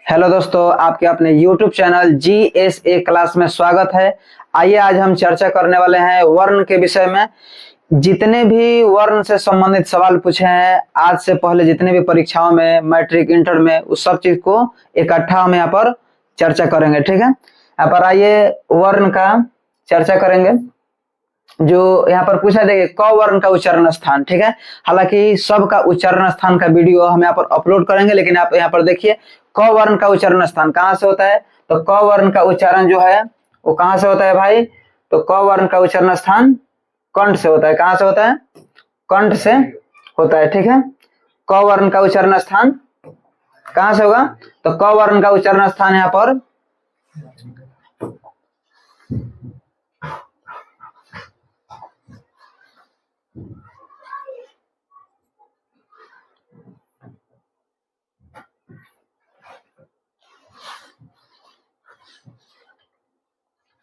Hello दोस्तों, आपके अपने YouTube चैनल GSA क्लास में स्वागत है। आइए आज हम चर्चा करने वाले हैं वर्ण के विषय में। जितने भी वर्ण से संबंधित सवाल पूछे हैं आज से पहले, जितने भी परीक्षाओं में, मैट्रिक, इंटर में, उस सब चीज को इकट्ठा हम यहाँ पर चर्चा करेंगे। ठीक है, यहाँ पर आइए वर्ण का चर्चा करेंगे। जो यहाँ पर पूछा, देखिए क वर्ण का उच्चारण स्थान। ठीक है, हालांकि सब का उच्चारण स्थान का वीडियो हम यहाँ पर अपलोड करेंगे, लेकिन आप यहाँ पर देखिए क वर्ण का उच्चारण स्थान कहाँ से होता है। तो क वर्ण का उच्चारण जो है वो कहाँ से होता है भाई? तो क वर्ण का उच्चारण स्थान कंठ से होता है। कहाँ से होता है? कंठ से होता है। ठीक है, क वर्ण का उच्चारण स्थान कहाँ से होगा? तो क वर्ण का उच्चारण स्थान यहाँ पर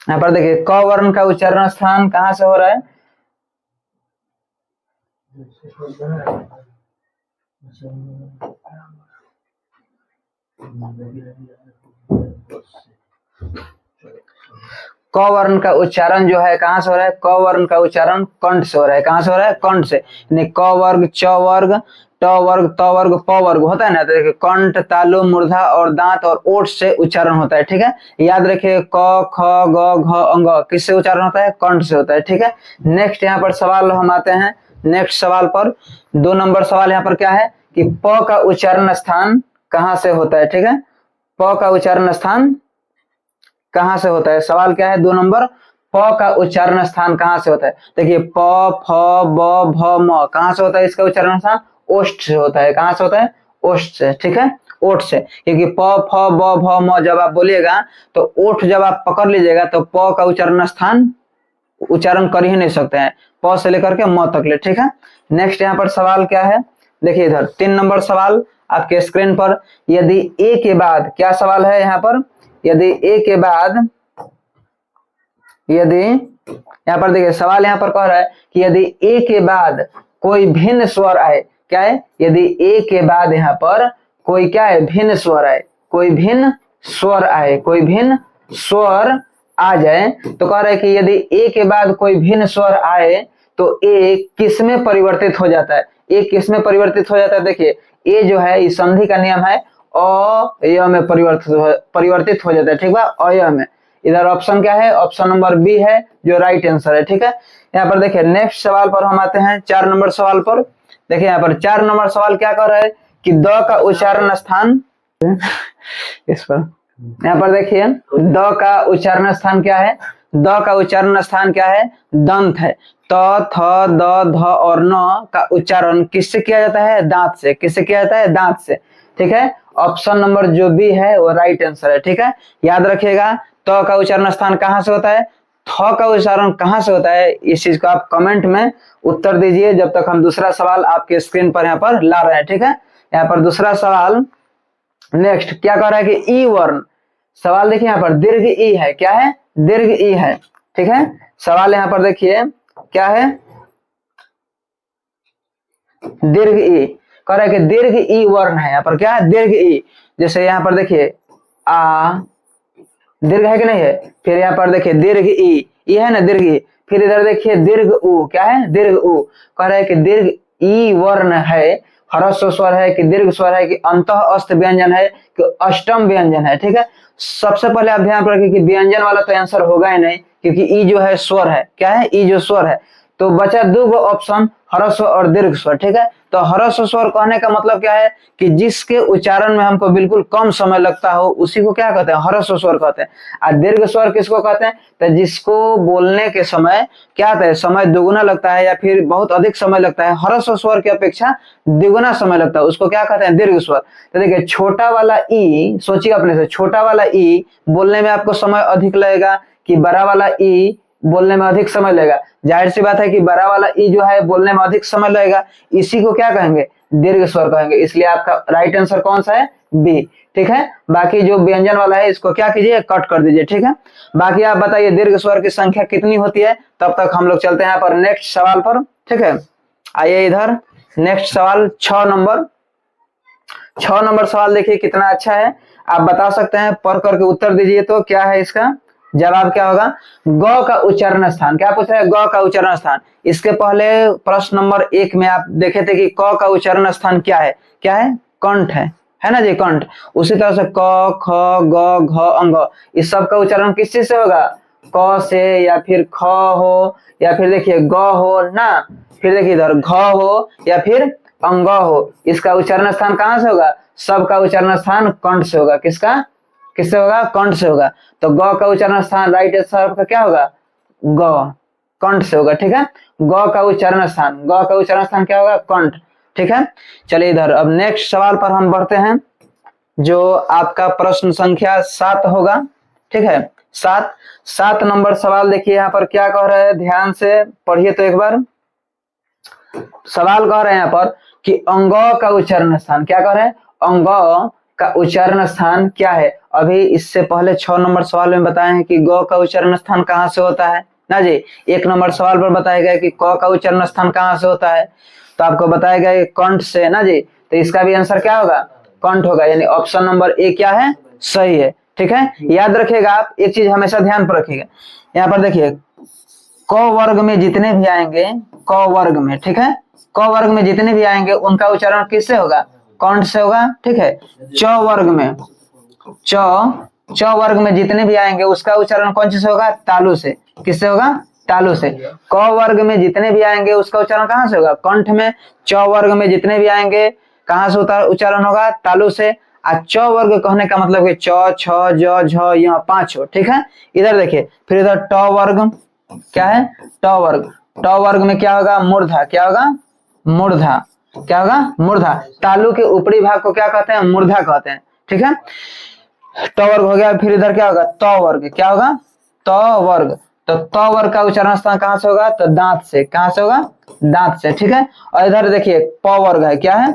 यहाँ पर देखिए क वर्ण का उच्चारण स्थान कहाँ से हो रहा है? क वर्ण का उच्चारण जो है कहाँ से हो रहा है? क वर्ण का उच्चारण कंठ से हो रहा है। कहाँ से हो रहा है? कंठ से। यानी क वर्ग, च वर्ग, ट वर्ग, त वर्ग, प वर्ग होता है ना। तो देखिए कंठ, तालु, मूर्धा और दांत और ओठ से उच्चारण होता है। ठीक है, याद रखिए क, ख, ग, घ, अंग किससे उच्चारण होता है? कंठ से होता है। ठीक है, नेक्स्ट यहाँ पर सवाल हम आते हैं। नेक्स्ट सवाल पर 2 नंबर सवाल यहाँ पर क्या है कि प का उच्चारण स्थान कहाँ से होता है? ठीक है, प का उच्चारण स्थान कहाँ से होता है? सवाल क्या है 2 नंबर, प का उच्चारण स्थान कहाँ से होता है? देखिए प, फ, ब, भ, म कहाँ से होता है इसका उच्चारण स्थान? ओष्ठ से होता है। कहाँ से होता है? ओष्ठ से। ठीक है, ओठ से। क्योंकि प, फ, ब, भ, म जब आप बोलिएगा तो ओठ जब आप पकड़ लीजिएगा तो प का उच्चारण स्थान उच्चारण कर ही नहीं सकते हैं, प से लेकर के म तक ले। ठीक है, नेक्स्ट यहाँ पर सवाल क्या है? देखिए इधर 3 नंबर सवाल आपके स्क्रीन पर। यदि ए के बाद, क्या सवाल है यहाँ पर? यदि ए के बाद, यदि यहाँ पर देखिए सवाल यहाँ पर कह रहा है कि यदि ए के बाद कोई भिन्न स्वर आए। क्या है? यदि ए के बाद यहाँ पर कोई क्या है? भिन्न स्वर आए। कोई भिन्न स्वर आए, कोई भिन्न स्वर आ जाए तो कह रहा है कि यदि ए के बाद कोई भिन्न स्वर आए तो ए किस में परिवर्तित हो जाता है? ए किस में परिवर्तित हो जाता है? देखिए ए जो है इस संधि का नियम है अ में परिवर्तित हो जाता है। ठीक है, अय में। इधर ऑप्शन क्या है? ऑप्शन नंबर बी है जो राइट आंसर है। ठीक है, यहाँ पर देखिए नेक्स्ट सवाल पर हम आते हैं 4 नंबर सवाल पर। देखिए यहाँ पर 4 नंबर सवाल क्या कर रहा है कि द का उच्चारण स्थान इस पर यहाँ पर देखिए द का उच्चारण स्थान क्या है? द का उच्चारण स्थान क्या है? दंत है। त, थ, द, ध और न का उच्चारण किससे किया जाता है? दांत से। किससे किया जाता है? दांत से। ठीक है, ऑप्शन नंबर जो बी है वो राइट आंसर है। ठीक है, याद रखिएगा त का उच्चारण स्थान कहाँ से होता है, थ का उच्चारण कहाँ से होता है, इस चीज को आप कमेंट में उत्तर दीजिए जब तक हम दूसरा सवाल आपके स्क्रीन पर यहाँ पर ला रहे हैं। ठीक है, यहाँ पर दूसरा सवाल नेक्स्ट क्या कह रहा है कि ई वर्ण। सवाल देखिए यहाँ पर दीर्घ ई है। क्या है? दीर्घ ई है। ठीक है, सवाल यहाँ पर देखिए क्या है? दीर्घ ई कह रहा है कि दीर्घ ई वर्ण है। यहाँ पर क्या है? दीर्घ ई। जैसे यहाँ पर देखिए आ दीर्घ है कि नहीं है? फिर यहाँ पर देखिए दीर्घ ई, ई है ना दीर्घ ई। फिर इधर देखिए दीर्घ उ। क्या है? दीर्घ उ। कह रहा है कि दीर्घ ई वर्ण है, ह्रस्व स्वर है कि दीर्घ स्वर है कि अंतः अस्त व्यंजन है कि अष्टम व्यंजन है। ठीक है, सबसे पहले आप ध्यान रखिए कि व्यंजन वाला तो आंसर होगा ही नहीं, क्योंकि ई जो है स्वर है। क्या है? ई जो स्वर है। तो बचा 2 गो ऑप्शन, ह्रस्व और दीर्घ स्वर। ठीक है, तो ह्रस्व स्वर कहने का मतलब क्या है कि जिसके उच्चारण में हमको बिल्कुल कम समय लगता हो उसी को क्या कहते हैं? ह्रस्व स्वर कहते हैं। और दीर्घ स्वर किसको कहते हैं? तो जिसको बोलने के समय क्या होता है? समय दुगुना लगता है या फिर बहुत अधिक समय लगता है, ह्रस्व स्वर की अपेक्षा द्विगुना समय लगता है, उसको क्या कहते हैं? दीर्घ स्वर। तो देखिए छोटा वाला ई, सोचिए अपने से, छोटा वाला ई बोलने में आपको समय अधिक लगेगा कि बड़ा वाला ई बोलने में अधिक समय लगेगा? जाहिर सी बात है कि बड़ा वाला ई जो है बोलने में अधिक समय लगेगा, इसी को क्या कहेंगे? दीर्घ स्वर कहेंगे। इसलिए आपका राइट आंसर कौन सा है? बी। ठीक है, बाकी जो व्यंजन वाला है इसको क्या कीजिए? कट कर दीजिए। ठीक है, बाकी आप बताइए दीर्घ स्वर की संख्या कितनी होती है? तब तक हम लोग चलते हैं यहाँ पर नेक्स्ट सवाल पर। ठीक है, आइए इधर नेक्स्ट सवाल 6 नंबर। 6 नंबर सवाल देखिए कितना अच्छा है, आप बता सकते हैं, पढ़ करके उत्तर दीजिए। तो क्या है इसका जवाब, क्या होगा? ग का उच्चारण स्थान। क्या पूछ रहा है? ग का उच्चारण स्थान। इसके पहले प्रश्न नंबर 1 में आप देखे थे कि क का उच्चारण स्थान क्या है? क्या है? कंठ है ना जी, कंठ। उसी तरह से क, ख, ग, घ, अंग, इस सब का उच्चारण किस चीज से होगा? क से, या फिर ख हो, या फिर देखिए ग हो ना, फिर देखिए इधर घ हो, या फिर अंग हो। इसका उच्चारण स्थान कहाँ से होगा? सबका उच्चारण स्थान कंठ से होगा। किसका? किससे होगा? कंठ से होगा। तो ग का उच्चारण स्थान राइट आंसर का क्या होगा? ग, कंठ से होगा। ठीक है, ग का उच्चारण स्थान, ग का उच्चारण स्थान क्या होगा? कंठ। ठीक है, चलिए इधर अब नेक्स्ट सवाल पर हम बढ़ते हैं, जो आपका प्रश्न संख्या 7 होगा। ठीक है, 7 नंबर सवाल देखिए यहाँ पर क्या कह रहे हैं, ध्यान से पढ़िए तो एक बार। सवाल कह रहे हैं यहाँ पर कि अंग का उच्चारण स्थान, क्या कह रहे हैं? अंग का उच्चारण स्थान क्या है? अभी इससे पहले 6 नंबर सवाल में बताए हैं कि ग का उच्चारण स्थान कहाँ से होता है ना जी। 1 नंबर सवाल पर बताया गया कि क का उच्चारण स्थान कहाँ से होता है, तो आपको बताया गया कंठ से ना जी। तो इसका भी आंसर क्या होगा? कंठ होगा, यानी ऑप्शन नंबर ए क्या है? सही है। ठीक है, याद रखिएगा आप एक चीज हमेशा ध्यान पर रखिएगा। यहाँ पर देखिए क वर्ग में जितने भी आएंगे, क वर्ग में, ठीक है, क वर्ग में जितने भी आएंगे उनका उच्चारण किससे होगा? कंठ से होगा। ठीक है, च वर्ग में, च वर्ग में जितने भी आएंगे उसका उच्चारण कौन से होगा? तालु से। किससे होगा? तालु से। क वर्ग में जितने भी आएंगे उसका उच्चारण कहाँ से होगा? कंठ में। च वर्ग में जितने भी आएंगे कहाँ से उच्चारण होगा? तालु से। च वर्ग कहने का मतलब कि च, छ, ज, झ, य 5 हो। ठीक है, इधर देखिए फिर इधर ट वर्ग, क्या है? ट वर्ग। ट वर्ग में क्या होगा? मूर्धा। क्या होगा? मूर्धा। क्या होगा? मूर्धा। तालु के ऊपरी भाग को क्या कहते हैं? मूर्धा कहते हैं। ठीक है, ट वर्ग हो गया। फिर इधर क्या होगा? त वर्ग। क्या होगा? त वर्ग। तो त वर्ग का उच्चारण स्थान कहाँ से होगा? तो दांत से। कहाँ से होगा? दांत से। ठीक है, और इधर देखिए प वर्ग है। क्या है?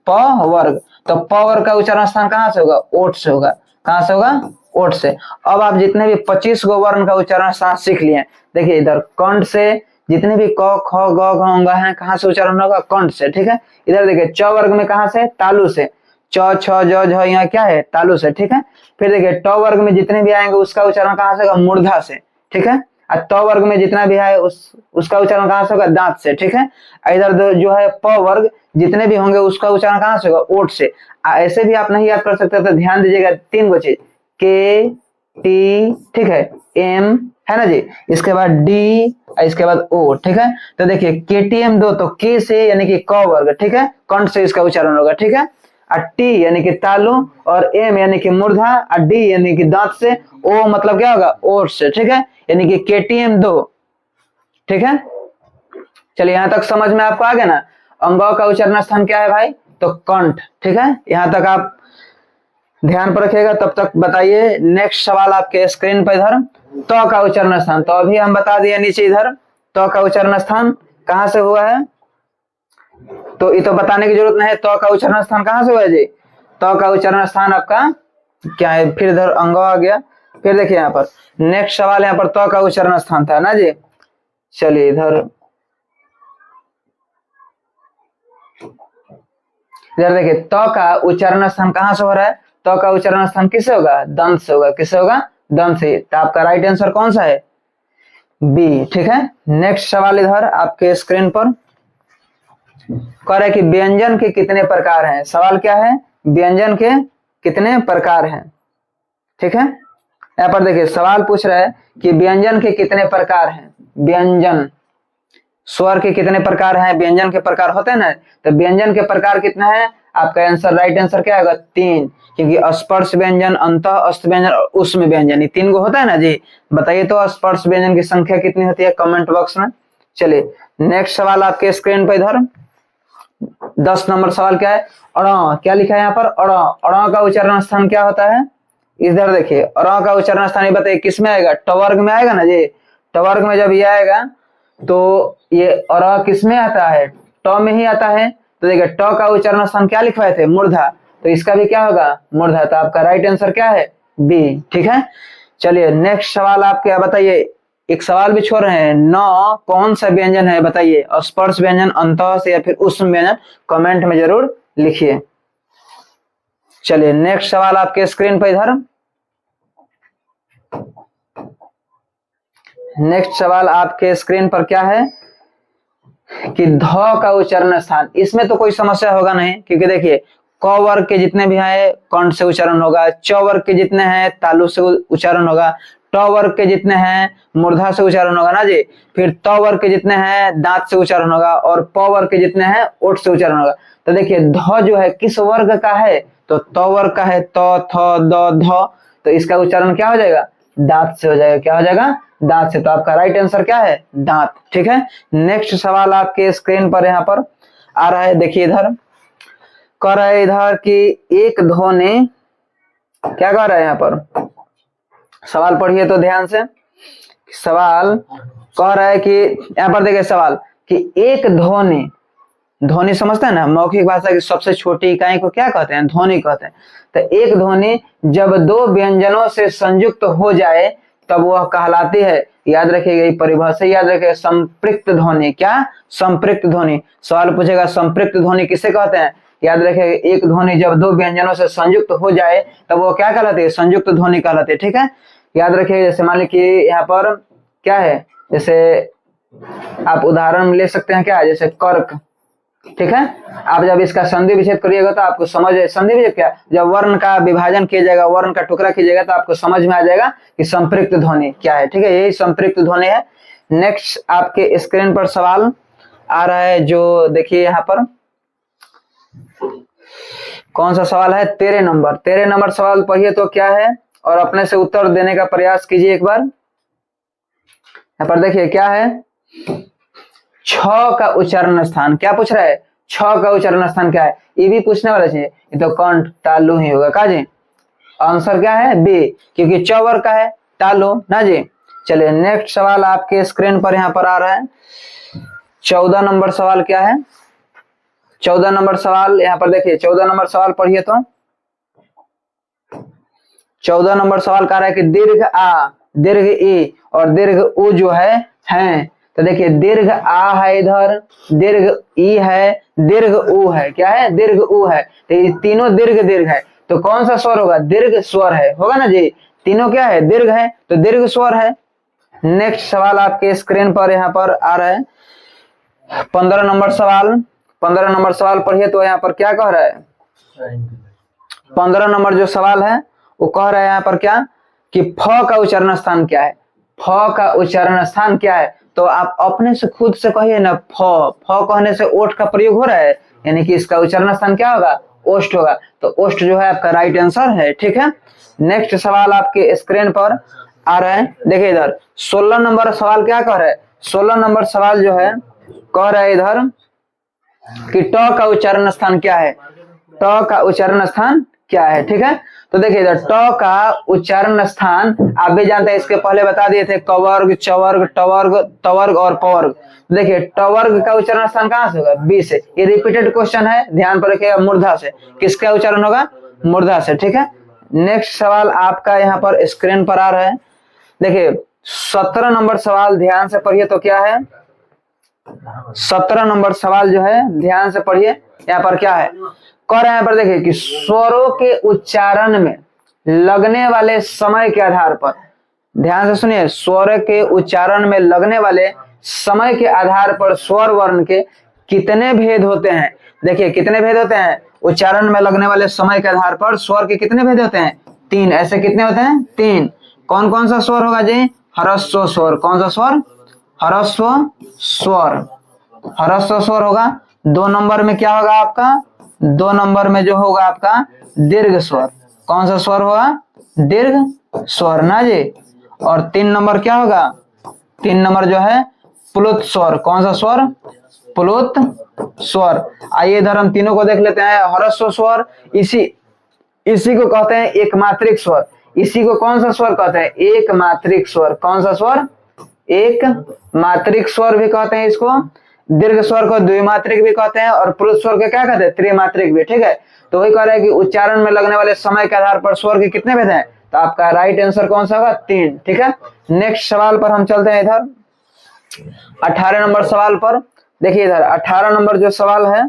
प वर्ग। तो प वर्ग का उच्चारण स्थान कहाँ से होगा? ओठ से होगा। कहाँ से होगा? ओठ से। अब आप जितने भी 25 गो वर्ण का उच्चारण स्थान सीख लिए, देखिए इधर कंठ से जितने भी क, ख, ग, घ, अंग हैं कहाँ से उच्चारण होगा? कंठ से। ठीक है, इधर देखिए च वर्ग में कहाँ से? तालु से। च, छ, ज, झ यहाँ क्या है? तालु से। ठीक है, फिर देखिए ट वर्ग में जितने भी आएंगे उसका उच्चारण कहाँ से होगा? मूर्धा से। ठीक है, और त वर्ग में जितना भी है उसका उच्चारण कहाँ से होगा? दांत से। ठीक है, इधर जो है प वर्ग जितने भी होंगे उसका उच्चारण कहाँ से होगा? ओठ से। ऐसे भी आप नहीं याद कर सकते तो ध्यान दीजिएगा 3 गो चीज, के, टी, ठीक है, एम, है ना जी, इसके बाद डी, इसके बाद ओ। ठीक है, तो देखिए केटीएम 2 तो के से यानी कि क वर्ग। ठीक है, कंठ से इसका उच्चारण होगा। ठीक है, और टी यानी कि तालु, और एम यानी कि मूर्धा, और डी यानी कि दांत से, ओ मतलब क्या होगा? ओठ से। ठीक है, यानी कि केटीएम 2। ठीक है, चलिए यहां तक समझ में आपको आ गया ना? अंग का उच्चारण स्थान क्या है भाई? तो कंठ। ठीक है, यहां तक आप ध्यान पर रखिएगा। तब तक बताइए नेक्स्ट सवाल आपके स्क्रीन पर इधर, त का उच्चारण स्थान। तो अभी हम बता दिए नीचे इधर त का उच्चारण स्थान कहां से हुआ है, तो ये तो बताने की जरूरत नहीं है। त का उच्चारण स्थान कहां से हुआ है जी? त का उच्चारण स्थान आपका क्या है? फिर इधर अंग आ गया। फिर देखिए यहाँ पर नेक्स्ट सवाल, यहाँ पर त का उच्चारण स्थान था ना जी। चलिए इधर देखिए त का उच्चारण स्थान कहां से हो रहा है? त का उच्चारण स्थान किससे होगा? दंत से होगा। किससे होगा? दंत से। तो आपका राइट आंसर कौन सा है? बी। ठीक है, नेक्स्ट सवाल इधर आपके स्क्रीन पर कह रहा है कि व्यंजन के कितने प्रकार हैं। सवाल क्या है? व्यंजन के कितने प्रकार हैं। ठीक है, यहाँ पर देखिए सवाल पूछ रहा है कि व्यंजन के कितने प्रकार हैं। व्यंजन, स्वर के कितने प्रकार हैं? व्यंजन के प्रकार होते हैं ना, तो व्यंजन के प्रकार कितने हैं? आपका आंसर राइट आंसर क्या होगा? 3, क्योंकि स्पर्श व्यंजन, अंतः अस्त व्यंजन और उष्म व्यंजन, ये 3 गो होता है ना जी। बताइए तो स्पर्श व्यंजन की संख्या कितनी होती है कमेंट बॉक्स में। चलिए नेक्स्ट सवाल आपके स्क्रीन पर इधर 10 नंबर सवाल क्या है? अड़। क्या लिखा है यहाँ पर? अड़। अड़ का उच्चारण स्थान क्या होता है? इधर देखिए अड़ का उच्चारण स्थान बताइए किस में आएगा? ट वर्ग में आएगा ना जी। ट वर्ग में जब ये आएगा तो ये अड़ किस में आता है? ट में ही आता है। तो देखिए ट का उच्चारण स्थान क्या लिखवाए थे? मूर्धा। तो इसका भी क्या होगा? मूर्धा। तो आपका राइट आंसर क्या है? बी। ठीक है, चलिए नेक्स्ट सवाल आप क्या बताइए। एक सवाल भी छोड़ रहे हैं, न कौन सा व्यंजन है बताइए? स्पर्श व्यंजन, अंतः से, या फिर उष्म व्यंजन? कमेंट में जरूर लिखिए। चलिए नेक्स्ट सवाल आपके स्क्रीन पर इधर। नेक्स्ट सवाल आपके स्क्रीन पर क्या है कि ध का उच्चारण स्थान। इसमें तो कोई समस्या होगा नहीं, क्योंकि देखिए क वर्ग के जितने भी हैं कंठ से उच्चारण होगा, च वर्ग के जितने हैं तालु से उच्चारण होगा, ट वर्ग के जितने हैं मूर्धा से उच्चारण होगा ना जी, फिर त वर्ग के जितने हैं दांत से उच्चारण होगा, और प वर्ग के जितने हैं ओठ से उच्चारण होगा। तो देखिए ध जो है किस वर्ग का है, तो त वर्ग का है, त थ द ध, तो इसका उच्चारण क्या हो जाएगा, दांत से हो जाएगा। क्या हो जाएगा, दांत से। तो आपका राइट आंसर क्या है, दांत। ठीक है, नेक्स्ट सवाल आपके स्क्रीन पर यहाँ पर आ रहा है, देखिए इधर कह रहा है इधर कि एक ध्वनि, क्या कह रहा है यहाँ पर, सवाल पढ़िए तो ध्यान से। सवाल कह रहा है कि यहाँ पर देखिए सवाल कि एक ध्वनि, ध्वनि समझते हैं ना, मौखिक भाषा की सबसे छोटी इकाई को क्या कहते हैं, ध्वनि कहते हैं। तो एक ध्वनि जब दो व्यंजनों से संयुक्त हो जाए तब वह कहलाती है, याद रखिएगा ये परिभाषा याद रखिएगा, संपृक्त ध्वनि। क्या, संपृक्त ध्वनि। सवाल पूछेगा संपृक्त ध्वनि किसे कहते हैं, याद रखिएगा एक ध्वनि जब दो व्यंजनों से संयुक्त हो जाए तब वो क्या कहलाती है, संयुक्त ध्वनि कहलाती है। ठीक है, याद रखिएगा। जैसे मान लीजिए यहाँ पर क्या है, जैसे आप उदाहरण ले सकते हैं, क्या जैसे कर्क। ठीक है, आप जब इसका संधि विच्छेद करिएगा तो आपको समझ, संधि विच्छेद क्या, जब वर्ण का विभाजन किया जाएगा, वर्ण का टुकड़ा कीजिएगा तो आपको समझ में आ जाएगा कि संपृक्त ध्वनि क्या है। ठीक है, यही संपृक्त ध्वनि है। नेक्स्ट आपके स्क्रीन पर सवाल आ रहा है, जो देखिए यहाँ पर कौन सा सवाल है, 13 नंबर। 13 नंबर सवाल पढ़िए तो क्या है, और अपने से उत्तर देने का प्रयास कीजिए एक बार। यहाँ पर देखिए क्या है, छ का उच्चारण स्थान। क्या पूछ रहा है, छ का उच्चारण स्थान क्या है, ये भी पूछने वाला चाहिए। ये तो कंठ तालु ही होगा का जी, आंसर क्या है बी, क्योंकि च वर्ग का है, तालु ना जी। चलिए नेक्स्ट सवाल आपके स्क्रीन पर यहाँ पर आ रहा है, 14 नंबर सवाल क्या है, 14 नंबर सवाल यहाँ पर देखिए। 14 नंबर सवाल पढ़िए तो 14 नंबर सवाल कह रहा है कि दीर्घ आ, दीर्घ ई और दीर्घ उ जो है हैं। तो देखिए दीर्घ आ है इधर, दीर्घ ई है, दीर्घ उ है। क्या है, दीर्घ उ है। तो ये तीनों दीर्घ दीर्घ है, तो कौन सा स्वर होगा, दीर्घ स्वर है, होगा ना जी। तीनों क्या है, दीर्घ है, तो दीर्घ स्वर है। नेक्स्ट सवाल आपके स्क्रीन पर यहाँ पर आ रहा है 15 नंबर सवाल। 15 नंबर सवाल पढ़िए तो यहाँ पर क्या कह रहा है, 15 नंबर जो सवाल है वो कह रहा है यहाँ पर क्या कि फ का उच्चारण स्थान क्या है, फ का उच्चारण स्थान क्या है। तो आप अपने से खुद से कहिए ना, फ, फ कहने से ओठ का प्रयोग हो रहा है, यानी कि इसका उच्चारण स्थान क्या होगा, ओष्ठ होगा। तो ओष्ठ जो है आपका राइट आंसर है। ठीक है, नेक्स्ट सवाल आपके स्क्रीन पर आ रहा है, देखिए इधर 16 नंबर सवाल क्या कह रहा है, 16 नंबर सवाल जो है कह रहा है इधर कि ट का उच्चारण स्थान क्या है, ट का उच्चारण स्थान क्या है। ठीक है, तो देखिए इधर ट का उच्चारण स्थान आप भी जानते हैं, इसके पहले बता दिए थे, कवर्ग, चवर्ग, टवर्ग, तवर्ग और पवर्ग। देखिए टवर्ग का उच्चारण स्थान कहाँ से होगा, बी से। ये रिपीटेड क्वेश्चन है, ध्यान पर रखिएगा, मूर्धा से। किसका उच्चारण होगा, मूर्धा से। ठीक है, नेक्स्ट सवाल आपका यहाँ पर स्क्रीन पर आ रहा है, देखिए 17 नंबर सवाल ध्यान से पढ़िए तो क्या है, 17 नंबर सवाल जो है ध्यान से पढ़िए। यहाँ पर क्या है, कह रहे हैं पर देखिए कि स्वरों के उच्चारण में लगने वाले समय के आधार पर, ध्यान से सुनिए, स्वर के उच्चारण में लगने वाले समय के आधार पर स्वर वर्ण के कितने भेद होते हैं। देखिए कितने भेद होते हैं, उच्चारण में लगने वाले समय के आधार पर स्वर के कितने भेद होते हैं, 3। ऐसे कितने होते हैं, 3। कौन कौन सा स्वर होगा जी, ह्रस्व स्वर। कौन सा स्वर, ह्रस्व स्वर, ह्रस्व स्वर होगा। 2 नंबर में क्या होगा आपका, 2 नंबर में जो होगा आपका दीर्घ स्वर। कौन सा स्वर होगा, दीर्घ स्वर ना जी। और 3 नंबर क्या होगा, 3 नंबर जो है प्लुत स्वर। कौन सा स्वर, प्लुत स्वर। आइए इधर हम तीनों को देख लेते हैं। ह्रस्व स्वर, इसी को कहते हैं एक मात्रिक स्वर। इसी को कौन सा स्वर कहते हैं, एक मात्रिक स्वर। कौन सा स्वर, एक मात्रिक स्वर भी कहते हैं इसको। दीर्घ स्वर को द्विमात्रिक भी कहते हैं, और प्लुत स्वर को क्या कहते हैं, त्रिमात्रिक भी। ठीक है, तो वही कह रहा है कि उच्चारण में लगने वाले समय के आधार पर स्वर के कितने भेद हैं, तो आपका राइट आंसर कौन सा होगा, 3। ठीक है, नेक्स्ट सवाल पर हम चलते हैं इधर 18 नंबर सवाल पर। देखिए इधर 18 नंबर जो सवाल है,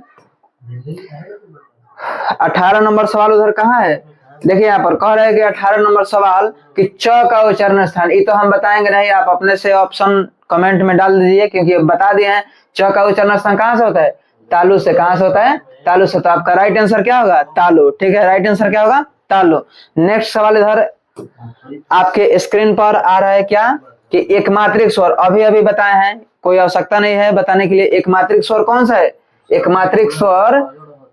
18 नंबर सवाल उधर कहाँ है? देखिए यहाँ पर कह रहे हैं कि 18 नंबर सवाल कि च का उच्चारण स्थान, ये तो हम बताएंगे नहीं, आप अपने से ऑप्शन कमेंट में डाल दीजिए, क्योंकि बता दिए हैं च का उच्चारण स्थान कहाँ से होता है? तालु से। कहाँ से होता है? तालु से। तो आपका राइट आंसर क्या होगा? तालु। ठीक है, राइट आंसर क्या होगा? तालु। नेक्स्ट सवाल इधर आपके स्क्रीन पर आ रहा है क्या कि एक मात्रिक स्वर, अभी अभी बताए हैं, कोई आवश्यकता नहीं है बताने के लिए। एक मात्रिक स्वर कौन सा है? एक मात्रिक स्वर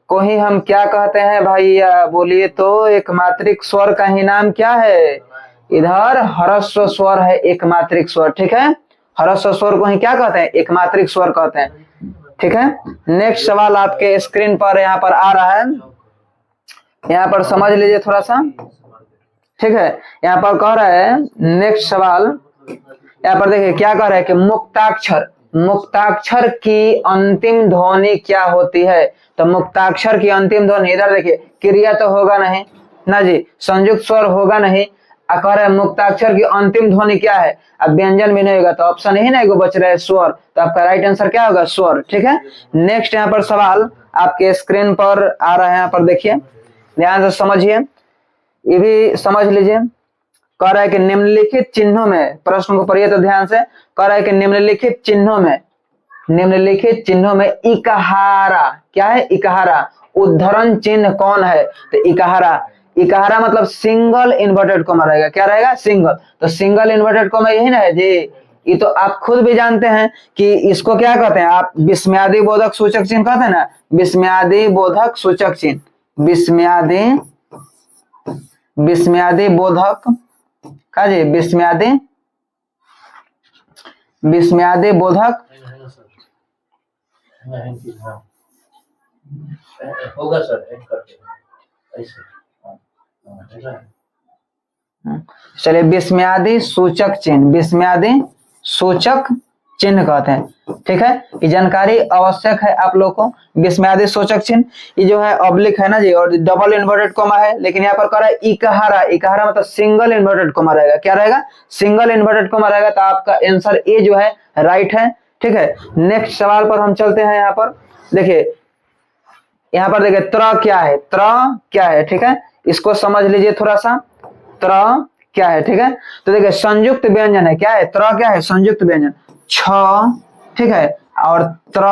को ही हम क्या कहते हैं भैया? बोलिए तो। एक मात्रिक स्वर का ही नाम क्या है? इधर ह्रस्व स्वर है एक मात्रिक स्वर। ठीक है, ह्रस्व स्वर को ही क्या कहते हैं? एक मात्रिक स्वर कहते हैं। ठीक है, नेक्स्ट सवाल आपके स्क्रीन पर यहाँ पर आ रहा है, यहाँ पर समझ लीजिए थोड़ा सा। ठीक है, यहाँ पर कह रहा है नेक्स्ट सवाल, यहाँ पर देखिए क्या कह रहा है कि मुक्ताक्षर, मुक्ताक्षर की अंतिम ध्वनि क्या होती है? तो मुक्ताक्षर की अंतिम ध्वनि, इधर देखिए क्रिया तो होगा नहीं ना जी, संयुक्त स्वर होगा नहीं, कह रहा है मुक्ताक्षर की अंतिम ध्वनि क्या है? अब व्यंजन भी नहीं होगा, तो ऑप्शन ही नहीं बच रहा है स्वर, तो आपका राइट आंसर क्या होगा? स्वर। ठीक है, नेक्स्ट यहाँ पर सवाल आपके स्क्रीन पर आ रहा है, यहाँ पर देखिए ध्यान से समझिए, ये भी समझ लीजिए। कह रहा है कि निम्नलिखित चिन्हों में, प्रश्न को पढ़िए तो ध्यान से, कह रहा है कि निम्नलिखित चिन्हों में, निम्नलिखित चिन्हों में इकहारा क्या है? इकहारा उद्धरण चिन्ह कौन है? तो इकहारा, इकहारा मतलब सिंगल इन्वर्टेड कॉमा रहेगा। क्या रहेगा? सिंगल। तो सिंगल इन्वर्टेड कॉमा यही ना है जी, ये तो आप खुद भी जानते हैं कि इसको क्या कहते हैं आप? विस्मयादि बोधक सूचक चिन्ह कहते हैं ना, विस्मयादि बोधक सूचक चिन्ह, विस्मयादि, विस्मयादि बोधक का जी, विस्मयादि, विस्मयादि बोधक होगा सर, ऐड करके ऐसे। चलिए, विस्मयादि सूचक चिन्ह, विस्मयादि सूचक चिन्ह कहते हैं। ठीक है, ये जानकारी आवश्यक है आप लोग को। विस्मयादि सूचक चिन्ह, ये जो है ऑब्लिक है ना जी, और डबल इन्वर्टेड कॉमा है, लेकिन यहाँ पर कह रहा है इकहारा, इकहारा मतलब सिंगल इन्वर्टेड कॉमा रहेगा। क्या रहेगा? सिंगल इन्वर्टेड कॉमा रहेगा। तो आपका आंसर ए जो है राइट है। ठीक है, नेक्स्ट सवाल पर हम चलते हैं। यहाँ पर देखिए, यहाँ पर देखिए त्र क्या है? त्र क्या है? ठीक है, इसको समझ लीजिए थोड़ा सा, त्र क्या है? ठीक है, तो देखिए संयुक्त व्यंजन है। क्या है? त्र क्या है? संयुक्त व्यंजन। छ, ठीक है, और त्र,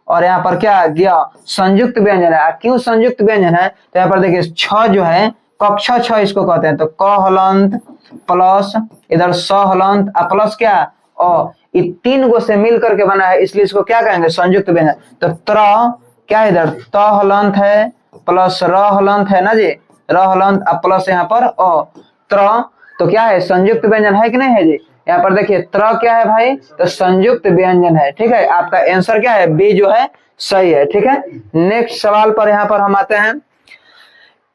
और यहाँ पर क्या? ज्ञ, संयुक्त व्यंजन है। क्यों संयुक्त व्यंजन है? तो यहाँ पर देखिए छ जो है, कक्षा छ इसको कहते हैं। तो क हलंत प्लस इधर स हलंत प्लस क्या? अ, ये तीन गो से मिल करके बना है, इसलिए इसको क्या कहेंगे? संयुक्त व्यंजन। तो त्र क्या है? इधर त हलंत है प्लस र हलंत है ना जी, र हलंत प्लस यहाँ पर अ, त्र, तो क्या है? संयुक्त व्यंजन है कि नहीं है जी? यहाँ पर देखिए त्र क्या है भाई? तो संयुक्त व्यंजन है। ठीक है, आपका आंसर क्या है? बी जो है सही है। ठीक है, नेक्स्ट सवाल पर यहाँ पर हम आते हैं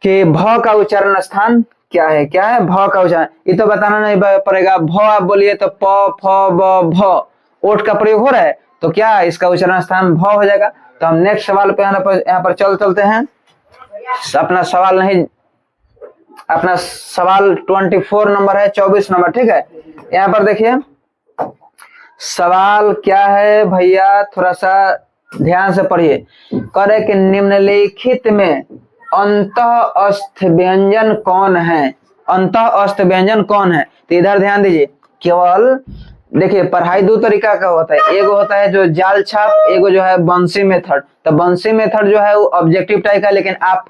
कि भ का उच्चारण स्थान क्या है? क्या है? भ का उच्चारण, ये तो बताना नहीं पड़ेगा। भ आप बोलिए तो प फ ब भ, ओठ का प्रयोग हो रहा है, तो क्या इसका उच्चारण स्थान भ हो जाएगा। तो हम नेक्स्ट सवाल पे यहाँ पर चलते हैं। अपना सवाल नहीं, अपना सवाल 24 नंबर है, 24 नंबर। ठीक है, यहाँ पर देखिए सवाल क्या है भैया, थोड़ा सा ध्यान से पढ़िए। कह रहे कि निम्नलिखित में अंतःस्थ व्यंजन कौन है? अंतःस्थ व्यंजन कौन है? तो इधर ध्यान दीजिए, केवल देखिए पढ़ाई दो तरीका का होता है, एगो होता है जो जाल छाप, एगो जो है बंसी मेथड। तो बंसी मेथड जो है वो ऑब्जेक्टिव टाइप का, लेकिन आप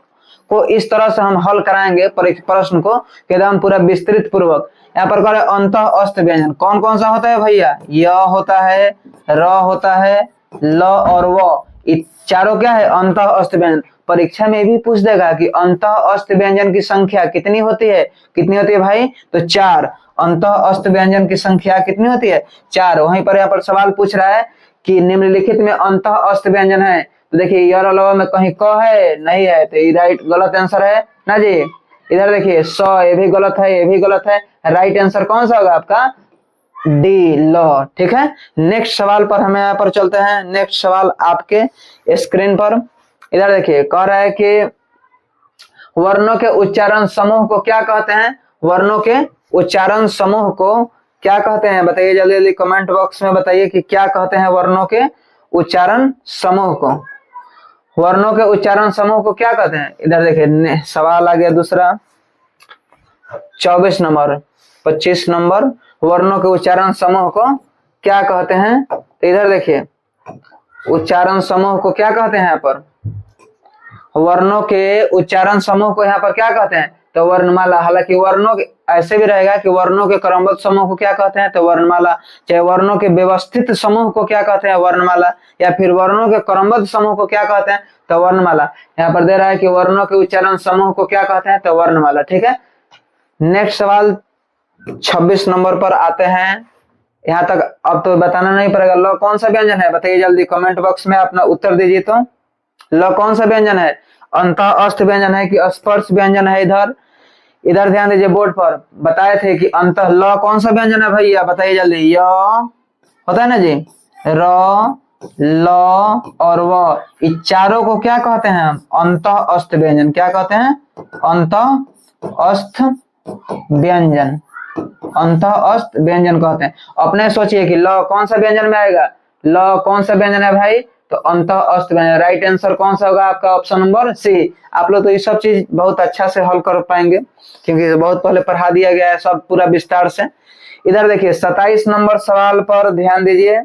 को इस तरह से हम हल कराएंगे प्रश्न को एकदम पूरा विस्तृत पूर्वक। यहाँ पर कह रहे अंतःस्थ व्यंजन कौन कौन सा होता है भैया? य होता है, र होता है, ल और व, ये चारों क्या है? अंतःस्थ व्यंजन। परीक्षा में भी पूछ देगा कि अंतःस्थ व्यंजन की संख्या कितनी होती है? कितनी होती है भाई? तो 4। अंतःस्थ व्यंजन की संख्या कितनी होती है? 4। वहीं पर यहाँ पर सवाल पूछ रहा है कि निम्नलिखित में अंतःस्थ व्यंजन है, तो देखिए यर अलावा में कहीं क है? नहीं है, तो ये राइट गलत आंसर है ना जी। इधर देखिए स, ये भी गलत है, ये भी गलत है। राइट आंसर कौन सा होगा आपका? डी, ल। ठीक है, नेक्स्ट सवाल पर हमें यहाँ पर चलते हैं। नेक्स्ट सवाल आपके स्क्रीन पर, इधर देखिए कह रहा है कि वर्णों के उच्चारण समूह को क्या कहते हैं? वर्णों के उच्चारण समूह को क्या कहते हैं? बताइए जल्दी जल्दी कमेंट बॉक्स में बताइए कि क्या कहते हैं वर्णों के उच्चारण समूह को। वर्णों के उच्चारण समूह को क्या कहते हैं? इधर देखिए सवाल आ गया दूसरा 24 नंबर 25 नंबर, वर्णों के उच्चारण समूह को क्या कहते हैं? तो इधर देखिए उच्चारण समूह को क्या कहते हैं? यहाँ पर वर्णों के उच्चारण समूह को यहाँ पर क्या कहते हैं? तो वर्णमाला। हालांकि वर्णों के ऐसे भी रहेगा कि वर्णों के क्रमबद्ध समूह को क्या कहते हैं? तो वर्णमाला। चाहे वर्णों के व्यवस्थित समूह को क्या कहते हैं? वर्णमाला। या फिर वर्णों के क्रमबद्ध समूह को क्या कहते हैं? तो वर्णमाला। यहाँ पर दे रहा है कि वर्णों के उच्चारण समूह को क्या कहते हैं? तो वर्णमाला। ठीक है, नेक्स्ट सवाल 26 नंबर पर आते हैं। यहाँ तक अब तो बताना नहीं पड़ेगा। ल कौन सा व्यंजन है? बताइए जल्दी कमेंट बॉक्स में अपना उत्तर दीजिए। तो ल कौन सा व्यंजन है? अंतः अस्त व्यंजन है कि स्पर्श व्यंजन है? इधर ध्यान दीजिए, बोर्ड पर बताए थे कि अंतः ल कौन सा व्यंजन है भैया? बताइए जल्दी। य होता है ना जी, र, ल और व, इस चारों को क्या कहते हैं? अंतः अस्त व्यंजन। क्या कहते हैं? अंतः अस्त व्यंजन। अंतः अस्त व्यंजन कहते हैं। अपने सोचिए कि ल कौन सा व्यंजन में आएगा? ल कौन सा व्यंजन है भाई? तो अंतः अस्त व्यंजन। राइट आंसर कौन सा होगा आपका? Option number C. आप लोग तो ये सब चीज बहुत अच्छा से हल कर पाएंगे क्योंकि बहुत पहले पढ़ा दिया गया है सब पूरा विस्तार से। इधर देखिए 27 नंबर सवाल पर ध्यान दीजिए।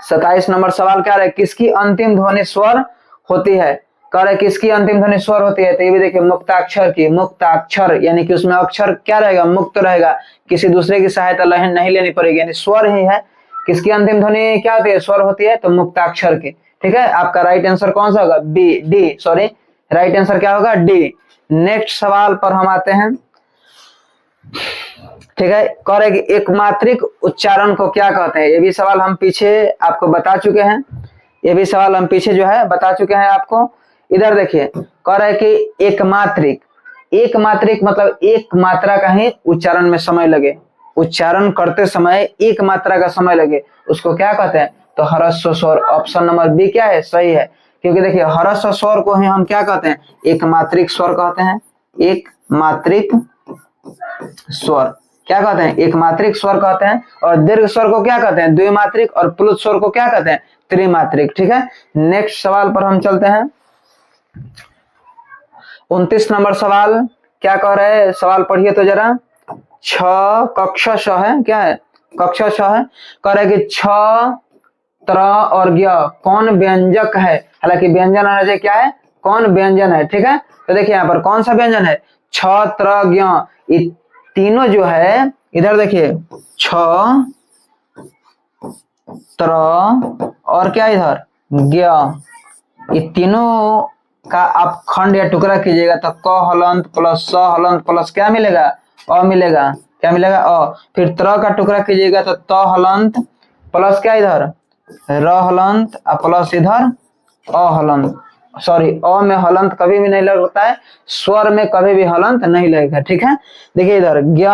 27 नंबर सवाल क्या है? किसकी अंतिम ध्वनि स्वर होती है? कह रहे किसकी अंतिम ध्वनि स्वर होती है? तो ये भी देखिए मुक्ताक्षर की। मुक्ताक्षर यानी कि उसमें अक्षर क्या रहेगा? मुक्त रहेगा, किसी दूसरे की सहायता नहीं लेनी पड़ेगी, यानी स्वर ही है। किसकी अंतिम ध्वनि क्या होती है? स्वर होती है। तो मुक्ताक्षर की। ठीक है, आपका राइट आंसर कौन सा होगा? B, D, sorry, right answer क्या होगा? डी। नेक्स्ट सवाल पर हम आते हैं। ठीक है, कह रहे कि एकमात्रिक उच्चारण को क्या कहते हैं? ये भी सवाल हम पीछे आपको बता चुके हैं। ये भी सवाल हम पीछे जो है बता चुके हैं आपको। इधर देखिए कह रहा है कि एकमात्रिक। एकमात्रिक मतलब एक मात्रा का ही उच्चारण में समय लगे, उच्चारण करते समय एक मात्रा का समय लगे, उसको क्या कहते हैं? तो ह्रस्व स्वर। ऑप्शन नंबर बी क्या है? सही है, क्योंकि देखिए ह्रस्व स्वर को ही हम क्या कहते हैं? एकमात्रिक स्वर कहते हैं। एकमात्रिक स्वर क्या कहते हैं? एकमात्रिक स्वर कहते हैं। और दीर्घ स्वर को क्या कहते हैं? द्विमात्रिक। और प्लुत स्वर को क्या कहते हैं? त्रिमात्रिक। ठीक है, नेक्स्ट सवाल पर हम चलते हैं। 29 नंबर सवाल क्या कह रहे हैं? सवाल पढ़िए तो जरा। छ कक्षा श है, क्या है? कक्षा श है। कह रहे कि छ, त्र और ज्ञ कौन व्यंजक है? हालांकि व्यंजन अनजय क्या है? कौन व्यंजन है? ठीक है, तो देखिए यहाँ पर कौन सा व्यंजन है? छ, त्र, ज्ञ, ये तीनों जो है, इधर देखिए छ, त्र और क्या इधर? ज्ञ, ये तीनों का आप खंड या टुकड़ा कीजिएगा तो क हलंत प्लस स हलंत प्लस क्या मिलेगा? अ मिलेगा। क्या मिलेगा? अ। फिर त्र का टुकड़ा कीजिएगा तो त हलंत प्लस क्या इधर? र हलंत प्लस इधर अ हलंत। सॉरी, अ में हलंत कभी भी नहीं लगता है, स्वर में कभी भी हलंत नहीं लगेगा। ठीक है, देखिए इधर ज्ञ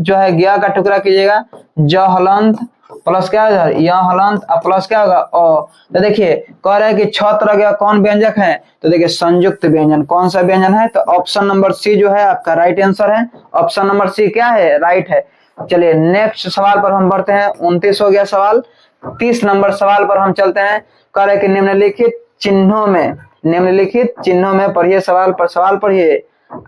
जो है, ज्ञ का टुकड़ा कीजिएगा, ज हलंत प्लस क्या इधर? य हलंत प्लस क्या होगा? अ। तो देखिए कह रहे हैं कि छ, त्र, ज्ञ कौन व्यंजक है? तो देखिए संयुक्त व्यंजन। कौन सा व्यंजन है? तो ऑप्शन नंबर सी जो है आपका राइट आंसर है। ऑप्शन नंबर सी क्या है? राइट है। चलिए नेक्स्ट सवाल पर हम बढ़ते हैं। 29 हो गया सवाल। 30 नंबर सवाल पर हम चलते हैं। कह रहे कि निम्नलिखित चिन्हों में पढ़िए सवाल पर। सवाल पढ़िए,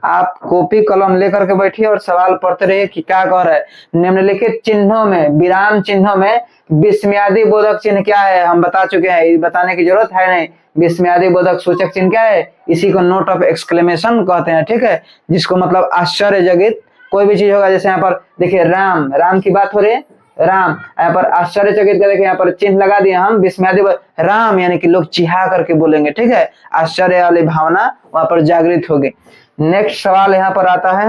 आप कॉपी कलम लेकर के बैठिए और सवाल पढ़ते रहिए कि क्या कह रहा है। निम्नलिखित चिन्हों में, विराम चिन्हों में विस्मयादि बोधक चिन्ह क्या है? हम बता चुके हैं, ये बताने की जरूरत है नहीं। विस्मयादि बोधक सूचक चिन्ह क्या है? इसी को नोट ऑफ एक्सक्लेमेशन कहते हैं। ठीक है, जिसको मतलब आश्चर्यजगित कोई भी चीज होगा। जैसे यहाँ पर देखिए राम, राम की बात हो रही है, राम, यहाँ पर आश्चर्यचकित करके यहाँ पर चिन्ह लगा दिए हम विस्मयादि राम, यानी कि लोग चिहा करके बोलेंगे। ठीक है, आश्चर्य वाली भावना वहां पर जागृत होगी। नेक्स्ट सवाल यहाँ पर आता है।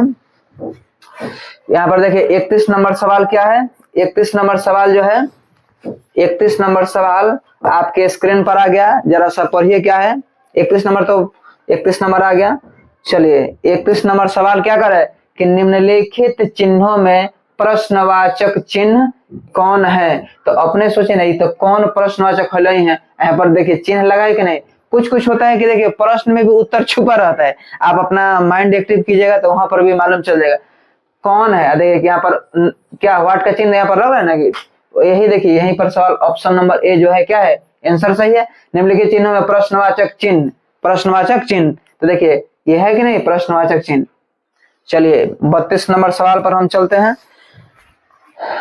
यहाँ पर देखिए 31 नंबर सवाल क्या है? 31 नंबर सवाल जो है, 31 नंबर सवाल आपके स्क्रीन पर आ गया, जरा सा पढ़िए क्या है। 31 नंबर तो 31 नंबर आ गया। चलिए 31 नंबर सवाल क्या कर रहा है कि निम्नलिखित चिन्हों में प्रश्नवाचक चिन्ह कौन है? तो अपने सोचे नहीं तो कौन प्रश्नवाचक है ही है। यहाँ पर देखिए चिन्ह लगाए कि नहीं? कुछ कुछ होता है कि देखिए प्रश्न में भी उत्तर छुपा रहता है। आप अपना माइंड एक्टिव कीजिएगा तो वहां पर भी मालूम चल जाएगा कौन है। देखिए यहाँ पर क्या व्हाट का चिन्ह यहाँ पर लग रहा है ना, कि यही देखिए यहीं पर सवाल ऑप्शन नंबर ए जो है क्या है? आंसर सही है। निम्नलिखित चिन्हों में प्रश्नवाचक चिन्ह, प्रश्नवाचक चिन्ह, तो देखिए ये है कि नहीं प्रश्नवाचक चिन्ह। चलिए 32 नंबर सवाल पर हम चलते हैं।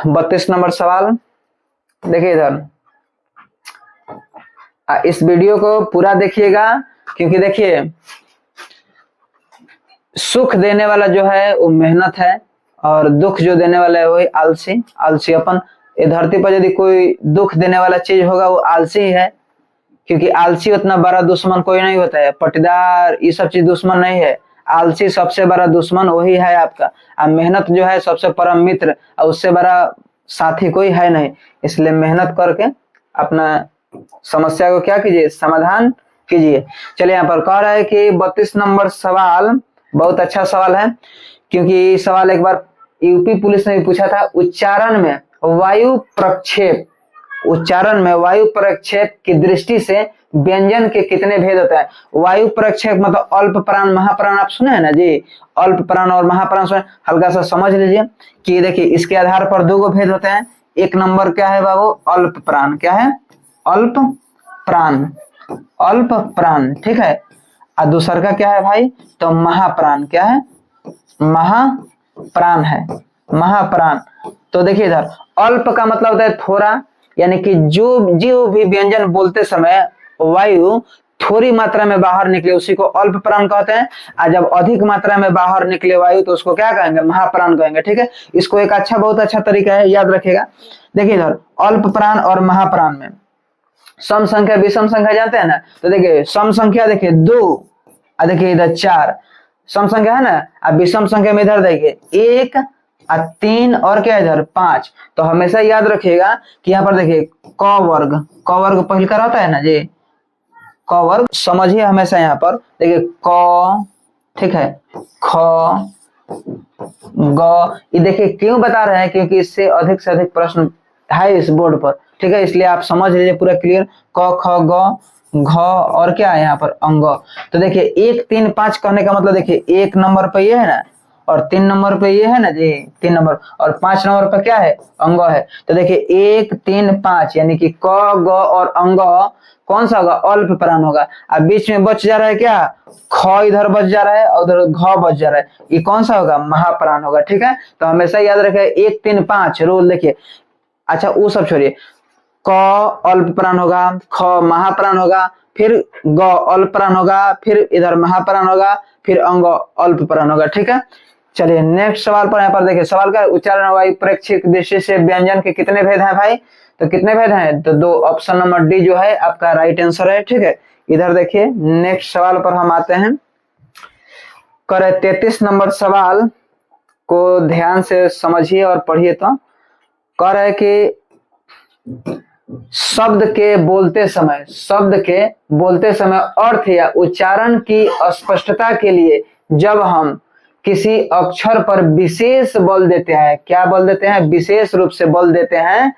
32 नंबर सवाल देखिए इधर, इस वीडियो को पूरा देखिएगा, क्योंकि देखिए सुख देने वाला जो है वो मेहनत है, और दुख जो देने वाला है वही आलसी। आलसी अपन ये धरती पर यदि कोई दुख देने वाला चीज होगा वो आलसी ही है, क्योंकि आलसी उतना बड़ा दुश्मन कोई नहीं होता है। पटीदार ये सब चीज दुश्मन नहीं है, आलसी सबसे बड़ा दुश्मन वही है आपका। और मेहनत जो है सबसे परम मित्र, और उससे बड़ा साथी कोई है नहीं। इसलिए मेहनत करके अपना समस्या को क्या कीजिए, समाधान कीजिए। चलिए यहाँ पर कह रहा है कि 32 नंबर सवाल बहुत अच्छा सवाल है, क्योंकि ये सवाल एक बार यूपी पुलिस ने भी पूछा था। उच्चारण में वायु प्रक्षेप, उच्चारण में वायु प्रक्षेप की दृष्टि से व्यंजन के कितने भेद होता है। वायु प्रक्षेप मतलब अल्प प्राण महाप्राण, आप सुने हैं ना जी, अल्प प्राण और महाप्राण सुने, हल्का सा समझ लीजिए कि देखिए इसके आधार पर दो भेद होते हैं। एक नंबर क्या है बाबू, अल्प प्राण, क्या है अल्प प्राण, अल्प प्राण, ठीक है। और दूसरा का क्या है भाई, तो महाप्राण, क्या है महाप्राण है, महाप्राण। तो देखिए इधर अल्प का मतलब होता है थोड़ा, यानी कि जो भी व्यंजन बोलते समय वायु थोड़ी मात्रा में बाहर निकले उसी को अल्प प्राण कहते हैं, और जब अधिक मात्रा में बाहर निकले वायु तो उसको क्या कहेंगे, महाप्राण कहेंगे, ठीक है। इसको एक अच्छा बहुत अच्छा तरीका है, याद रखिएगा। देखिए इधर अल्प प्राण और महाप्राण में सम संख्या विषम संख्या जानते हैं ना, तो देखिए सम संख्या देखिए 2, और देखिए इधर 4 सम संख्या है ना, अब विषम संख्या में इधर देखिए 1 और 3 और क्या इधर 5। तो हमेशा याद रखिएगा कि यहाँ पर देखिए क वर्ग पहले का रहता है ना जी, क वर्ग समझिए हमेशा। यहाँ पर देखिए क, ठीक है, ख, ग, ये देखिए क्यों बता रहे हैं, क्योंकि इससे अधिक से अधिक प्रश्न है इस बोर्ड पर, ठीक है। इसलिए आप समझ लीजिए पूरा क्लियर, क ख ग घ और क्या है यहाँ पर अंग। तो देखिए 1 3 5 कहने का मतलब देखिए 1 नंबर पे ये है ना, और 3 नंबर पे ये है ना जी, 3 नंबर, और 5 नंबर पे क्या है, अंग है। तो देखिए 1 3 5 यानी कि क ग और अंग कौन सा होगा, अल्प प्राण होगा। अब बीच में बच जा रहा है क्या, ख इधर बच जा रहा है और उधर घ बच जा रहा है, ये कौन सा होगा, महाप्राण होगा, ठीक है। तो हमेशा याद रखें 1 3 5 रूल देखिए। अच्छा वो सब छोड़िए, क अल्प प्राण होगा, ख महाप्राण होगा, फिर ग अल्प प्राण होगा, फिर इधर महाप्राण होगा, फिर अंग अल्प प्राण होगा, ठीक है। चलिए नेक्स्ट सवाल पर, यहाँ पर देखिए सवाल का उच्चारण वायु प्रेक्षिक दृष्टि से व्यंजन के कितने भेद हैं भाई, तो कितने भेद हैं, तो 2। ऑप्शन नंबर डी जो है आपका राइट आंसर है, ठीक है। इधर देखिए नेक्स्ट सवाल पर हम आते हैं। करे 33 नंबर सवाल को ध्यान से समझिए और पढ़िए। तो कह रहा है कि शब्द के बोलते समय अर्थ या उच्चारण की स्पष्टता के लिए जब हम किसी अक्षर पर विशेष बल देते हैं, क्या बल देते हैं, विशेष रूप से बल देते हैं,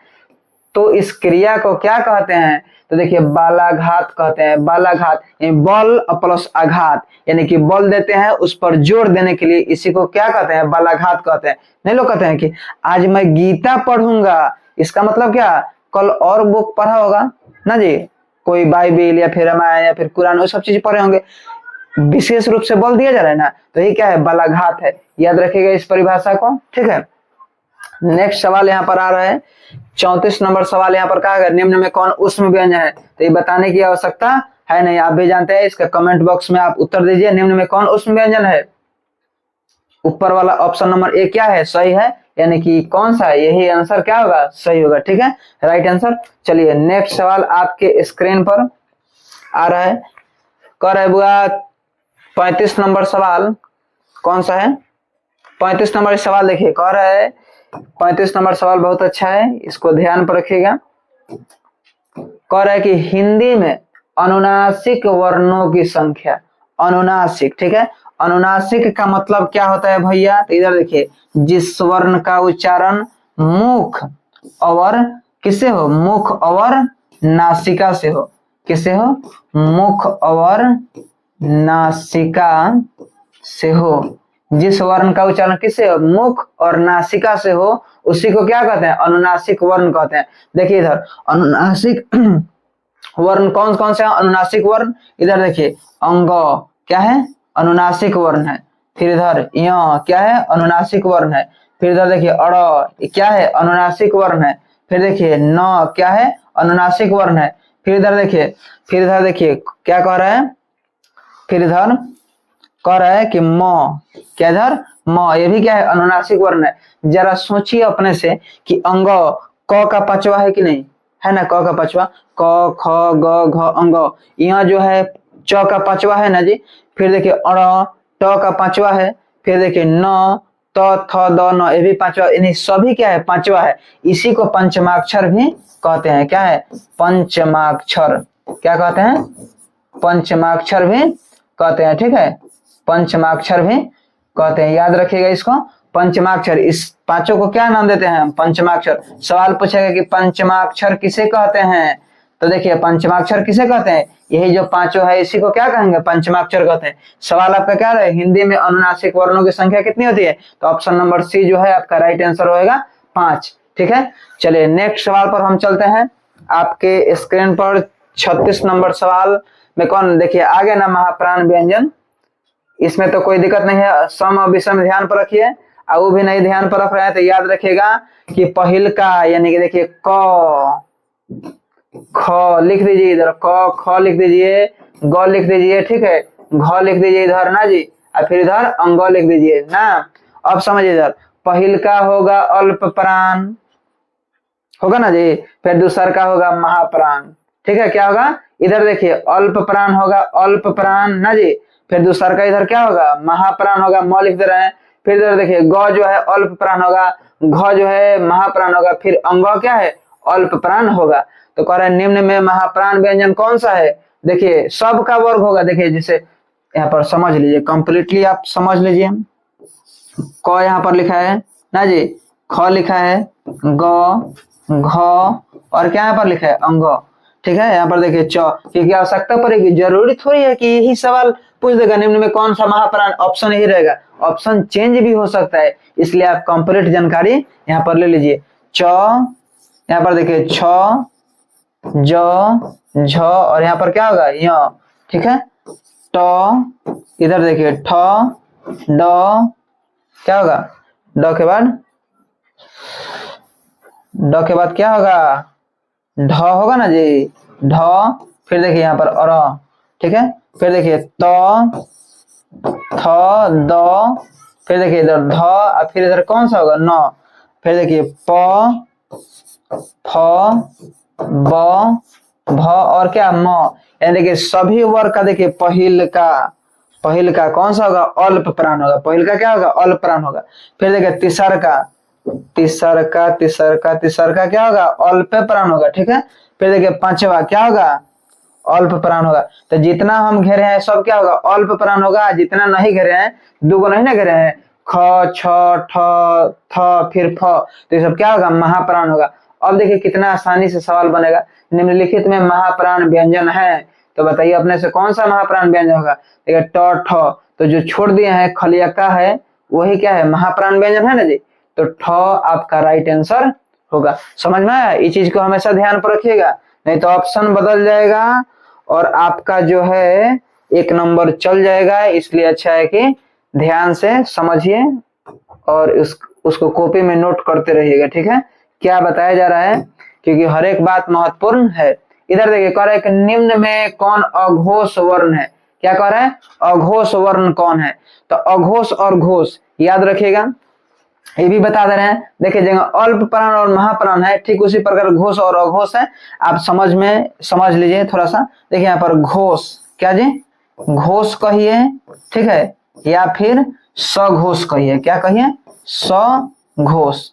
तो इस क्रिया को क्या कहते हैं, तो देखिए बालाघात कहते हैं। बालाघात बल प्लस आघात, यानी कि बल देते हैं उस पर जोर देने के लिए, इसी को क्या कहते हैं, बालाघात कहते हैं। नहीं लोग कहते हैं कि आज मैं गीता पढ़ूंगा, इसका मतलब क्या, कल और बुक पढ़ा होगा ना जी, कोई बाइबिल या फिर रामायण या फिर कुरान वो सब चीज पढ़े होंगे, विशेष रूप से बल दिया जा रहा है ना, तो ये क्या है, बालाघात है। याद रखिएगा इस परिभाषा को, ठीक है। नेक्स्ट सवाल यहाँ पर आ रहा है 34 नंबर सवाल। यहाँ पर कहा है निम्न में कौन ऊष्म व्यंजन है, तो ये बताने की आवश्यकता है नहीं, आप भी जानते हैं। इसका कमेंट बॉक्स में आप उत्तर दीजिए, निम्न में कौन ऊष्म व्यंजन है। ऊपर वाला ऑप्शन नंबर ए क्या है, सही है, यानी कि कौन सा है, यही आंसर क्या होगा, सही होगा, ठीक है, राइट आंसर। चलिए नेक्स्ट सवाल आपके स्क्रीन पर आ रहा है। कह रहा है बुआ 35 नंबर सवाल कौन सा है, 35 नंबर सवाल देखिए, कह रहा है 35 नंबर सवाल बहुत अच्छा है, इसको ध्यान पर रखिएगा। कह रहा है कि हिंदी में अनुनासिक वर्णों की संख्या, अनुनासिक, ठीक है। अनुनासिक का मतलब क्या होता है भैया, तो इधर देखिए जिस वर्ण का उच्चारण मुख और किससे हो, मुख और नासिका से हो, किससे हो, मुख और नासिका से हो। जिस वर्ण का उच्चारण किससे हो, मुख और नासिका से हो, उसी को क्या कहते हैं, अनुनासिक वर्ण कहते हैं। देखिए इधर अनुनासिक वर्ण कौन कौन से अनुनासिक वर्ण, इधर देखिए अंग क्या है अनुनासिक वर्ण है, फिर इधर य क्या है अनुनासिक वर्ण है, फिर इधर देखिए अड़ क्या है अनुनासिक वर्ण है, फिर देखिए न क्या है अनुनासिक वर्ण है, फिर इधर देखिए क्या कह रहा है, फिर इधर कह रहा है कि म क्या इधर म, ये भी क्या है अनुनासिक वर्ण है। जरा सोचिए अपने से कि अंग क का पांचवा है कि नहीं, है ना, क का पांचवा, क ख ग घ अंग, यहाँ जो है च का पांचवा है ना जी, फिर देखिए अड़ ट का पांचवा है, फिर देखिए न त थ द न, ये भी पांचवा, यानी सभी क्या है पांचवा है। इसी को पंचमाक्षर भी कहते हैं, क्या है पंचमाक्षर, क्या कहते हैं पंचमाक्षर भी कहते हैं, ठीक है पंचमाक्षर भी कहते हैं, याद रखिएगा इसको पंचमाक्षर। इस पांचों को क्या नाम देते हैं पंचमाक्षर। सवाल पूछेगा कि पंचमाक्षर किसे कहते हैं, तो देखिए पंचमाक्षर किसे कहते हैं, यही जो पांचों है इसी को क्या कहेंगे पंचमाक्षर कहते हैं। सवाल आपका क्या रहे हिंदी में अनुनासिक वर्णों की संख्या कितनी होती है, तो ऑप्शन नंबर सी जो है आपका राइट आंसर होएगा 5, ठीक है। चलिए नेक्स्ट सवाल पर हम चलते हैं। आपके स्क्रीन पर 36 नंबर सवाल में कौन देखिए आगे ना महाप्राण व्यंजन, इसमें तो कोई दिक्कत नहीं है, सम और विषम ध्यान पर रखिए, और वो भी नहीं ध्यान पर रख रहे हैं तो याद रखिएगा कि पहिल का यानी कि देखिए क ख लिख दीजिए, इधर क ख लिख दीजिए, ग लिख दीजिए, ठीक है, घ लिख दीजिए इधर ना जी, और फिर इधर अंग लिख दीजिए ना। अब समझिए इधर पहिल का होगा अल्प प्राण होगा ना जी, फिर दूसरा का होगा महाप्राण, ठीक है, क्या होगा इधर देखिए अल्प प्राण होगा अल्प प्राण ना जी, फिर दूसरा का इधर क्या होगा महाप्राण होगा, म लिख दे रहे हैं, फिर इधर देखिए ग जो है अल्प प्राण होगा, घ जो है महाप्राण होगा, फिर अंग क्या है अल्प प्राण होगा। तो कह रहे हैं निम्न में महाप्राण व्यंजन कौन सा है, देखिए सब का वर्ग होगा, देखिए जिसे यहाँ पर समझ लीजिए कंप्लीटली आप समझ लीजिए, क यहाँ पर लिखा है ना जी, ख लिखा है, ग घ और क्या यहाँ पर लिखा है अंग, ठीक है। यहाँ पर देखिए च, क्योंकि आवश्यकता पड़ेगी, जरूरी थोड़ी है कि यही सवाल पूछ देगा निम्न में कौन सा महाप्राण, ऑप्शन यही रहेगा, ऑप्शन चेंज भी हो सकता है, इसलिए आप कंप्लीट जानकारी यहाँ पर ले लीजिए। च यहाँ पर देखिए छ ज झ और यहाँ पर क्या होगा य, ठीक है, ट इधर देखिए ठ ड क्या होगा ड के बाद क्या होगा ढ होगा ना जी, ढ, फिर देखिए यहाँ पर अर, ठीक है, फिर देखिए त थ द, फिर देखिए इधर ध और फिर इधर कौन सा होगा न, फिर देखिए प फ ब भ और क्या म, यानी देखिए सभी वर्ग का देखिए पहिल का कौन सा होगा अल्प प्राण होगा, पहिल का क्या होगा अल्प प्राण होगा, फिर देखिए तीसर का क्या होगा अल्प प्राण होगा, ठीक है, फिर देखिए पांचवा क्या होगा अल्प प्राण होगा। तो जितना हम घेरे हैं सब क्या होगा अल्प प्राण होगा, जितना नहीं घेरे हैं दुगो नहीं ना घेरे हैं ख छ ठ थ फिर फ, तो ये सब क्या होगा महाप्राण होगा। अब देखिए कितना आसानी से सवाल बनेगा, निम्नलिखित में महाप्राण व्यंजन है, तो बताइए अपने से कौन सा महाप्राण व्यंजन होगा, देखिए ट ठ, तो जो छोड़ दिए हैं खलिया है वही क्या है महाप्राण व्यंजन है ना जी, तो ठ आपका राइट आंसर होगा। समझ में आया, इस चीज को हमेशा ध्यान पर रखिएगा, नहीं तो ऑप्शन बदल जाएगा और आपका जो है 1 नंबर चल जाएगा। इसलिए अच्छा है कि ध्यान से समझिए और उसको कॉपी में नोट करते रहिएगा, ठीक है, क्या बताया जा रहा है, क्योंकि हर एक बात महत्वपूर्ण है। इधर देखिए कह रहा है कि निम्न में कौन अघोष वर्ण है, क्या कह रहा है अघोष वर्ण कौन है, तो अघोष और घोष याद रखिएगा, ये भी बता दे रहे हैं। देखिए जगह अल्प प्राण और महाप्राण है, ठीक उसी प्रकार घोष और अघोष है, आप समझ लीजिए थोड़ा सा। देखिए यहाँ पर घोष क्या जी घोष कहिए, ठीक है, या फिर सघोष कहिए, क्या कहिए सघोष,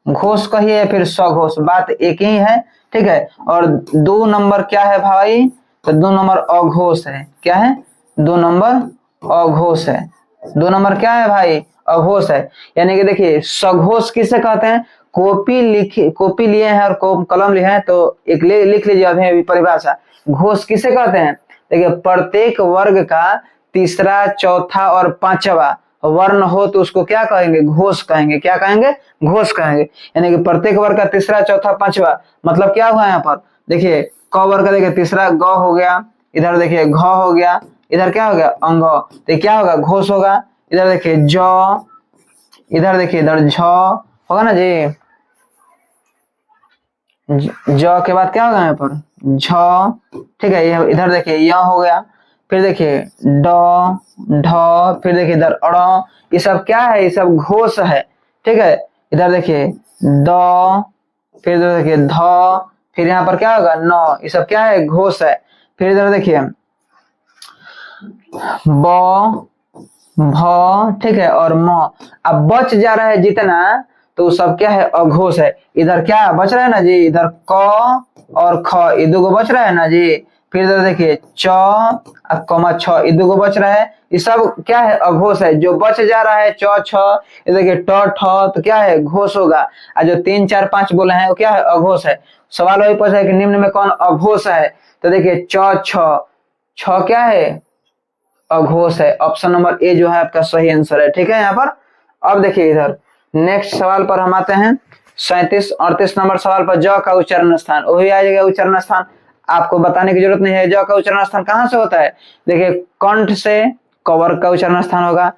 घोष कहिए या फिर सघोष, बात एक ही है, ठीक है। और 2 नंबर क्या है भाई, तो 2 नंबर अघोष है, क्या है 2 नंबर अघोष है, 2 नंबर क्या है भाई अघोष है। यानी कि देखिए सघोष किसे कहते हैं, कॉपी लिए हैं और कलम लिए हैं तो एक लिख लीजिए अभी परिभाषा। घोष किसे कहते हैं, देखिए प्रत्येक वर्ग का तीसरा चौथा और पांचवा वर्ण हो तो उसको क्या कहेंगे घोष कहेंगे, क्या कहेंगे घोष कहेंगे। यानी कि प्रत्येक वर्ग का तीसरा चौथा पांचवा मतलब क्या हुआ यहाँ पर, देखिए क वर्ग का देखिए तीसरा ग हो गया, इधर देखिए घ हो गया, इधर क्या हो गया अंग, तो क्या होगा घोष होगा। इधर देखिए ज, इधर देखिए इधर झ होगा ना जी, ज के बाद क्या होगा यहाँ पर झ, ठीक है। ये इधर देखिए य हो गया, फिर देखिए ड ढ, फिर देखिए इधर अड़, ये सब क्या है, ये सब घोष है, ठीक है। इधर देखिए द, फिर इधर देखिए ध, फिर यहाँ पर क्या होगा न, ये सब क्या है घोष है। फिर इधर देखिए ब भ, ठीक है, और म। अब बच जा रहा है जितना, तो वो सब क्या है अघोष है। इधर क्या बच रहा है ना जी, इधर क और ख, ये दो गो बच रहा है ना जी। फिर इधर देखिए च और कमा छ, ये दो गो बच रहा है, ये सब क्या है अघोष है। जो बच जा रहा है च छ, ये देखिए ट ठ, तो क्या है घोष होगा। और जो 3 4 5 बोले हैं वो क्या है अघोष है। सवाल वही पूछा है कि निम्न में कौन अघोष है, तो देखिए च छ, छ क्या है अघोष है। ऑप्शन नंबर ए जो है आपका सही आंसर है, ठीक है यहाँ पर। अब देखिए इधर नेक्स्ट सवाल पर हम आते हैं 37 38 नंबर सवाल पर। ज का उच्चारण स्थान, वही आ जाएगा उच्चारण स्थान, आपको बताने की जरूरत नहीं है। ज का उच्चारण स्थान कहाँ से होता है, देखिए कंठ से क वर्ग का उच्चारण स्थान होगा,